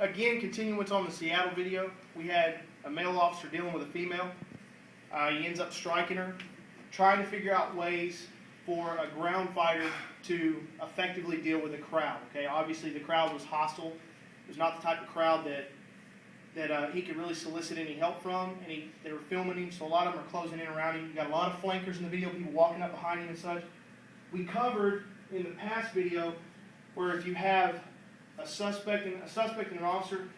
again, continuing what's on the Seattle video, we had a male officer dealing with a female. He ends up striking her, trying to figure out ways for a ground fighter to effectively deal with a crowd. Okay, obviously the crowd was hostile. It was not the type of crowd that he could really solicit any help from, and they were filming him, so a lot of them are closing in around him. You got a lot of flankers in the video, people walking up behind him and such. We covered in the past video where if you have a suspect and an officer,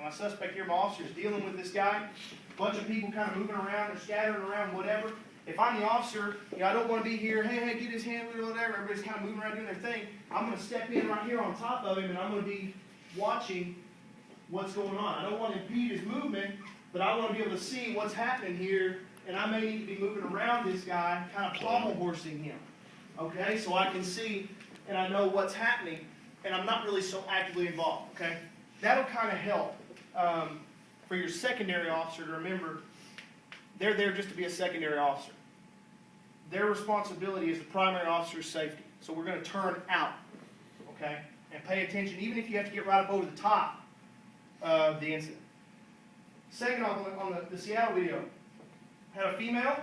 my suspect here, my officer is dealing with this guy, a bunch of people kind of moving around, they're scattering around, whatever. If I'm the officer, I don't want to be here, hey, get his hand, whatever, everybody's kind of moving around doing their thing. I'm going to step in right here on top of him, and I'm going to be watching what's going on. I don't want to impede his movement, but I want to be able to see what's happening here, and I may need to be moving around this guy, kind of pommel horsing him. Okay, so I can see and I know what's happening, and I'm not really so actively involved. Okay, that'll kind of help for your secondary officer to remember they're there just to be a secondary officer. Their responsibility is the primary officer's safety. So we're going to turn out, okay, and pay attention, even if you have to get right up over the top of the incident. Second, on the Seattle video, had a female,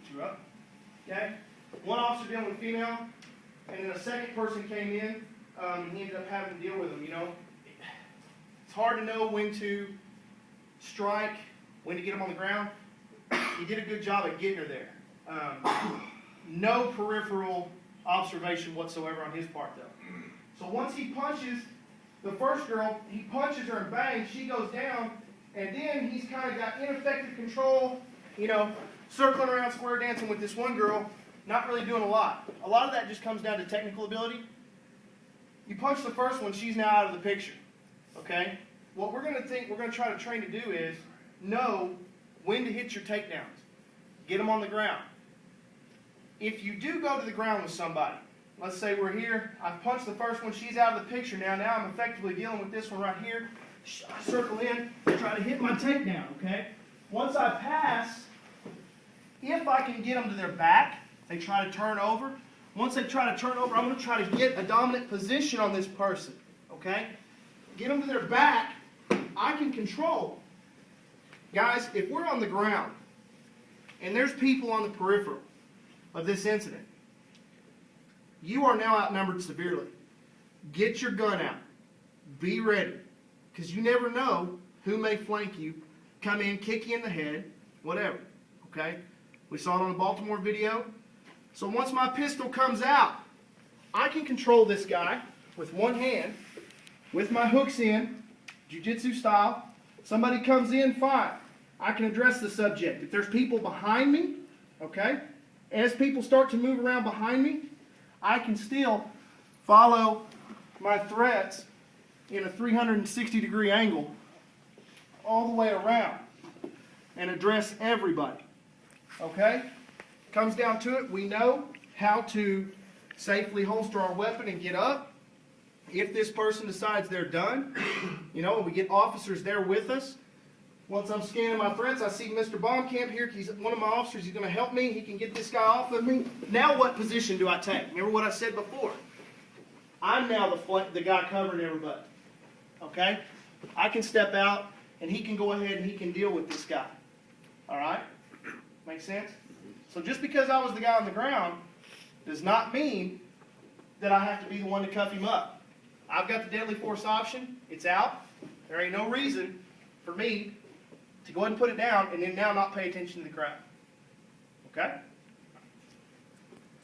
put you up, okay? One officer dealing with a female, and then a second person came in, and he ended up having to deal with them, It's hard to know when to strike, when to get him on the ground. He did a good job at getting her there. No peripheral observation whatsoever on his part, though. So once he punches the first girl, he punches her and bang, she goes down, and then he's kind of got ineffective control, circling around square dancing with this one girl, not really doing a lot. A lot of that just comes down to technical ability. You punch the first one, she's now out of the picture, okay? What we're going to try to train to do is know when to hit your takedowns. Get them on the ground. If you do go to the ground with somebody, let's say we're here, I've punched the first one, she's out of the picture now. Now I'm effectively dealing with this one right here. I circle in, try to hit my takedown, okay? Once I pass, if I can get them to their back, they try to turn over. Once they try to turn over, I'm going to try to get a dominant position on this person, okay? Get them to their back, I can control. Guys, if we're on the ground and there's people on the peripheral of this incident, you are now outnumbered severely. Get your gun out. Be ready. Because you never know who may flank you, come in, kick you in the head, whatever. Okay? We saw it on the Baltimore video. So once my pistol comes out, I can control this guy with one hand, with my hooks in, jiu-jitsu style. Somebody comes in, fine. I can address the subject. If there's people behind me, okay, as people start to move around behind me, I can still follow my threats in a 360-degree angle all the way around and address everybody. Okay? Comes down to it, we know how to safely holster our weapon and get up. If this person decides they're done, and we get officers there with us. Once I'm scanning my threats, I see Mr. Baumkamp here. He's one of my officers. He's going to help me. He can get this guy off of me. Now what position do I take? Remember what I said before. I'm now the guy covering everybody. Okay? I can step out, and he can go ahead and he can deal with this guy. All right? Make sense? So just because I was the guy on the ground does not mean that I have to be the one to cuff him up. I've got the deadly force option. It's out. There ain't no reason for me to go ahead and put it down and then now not pay attention to the crowd. Okay?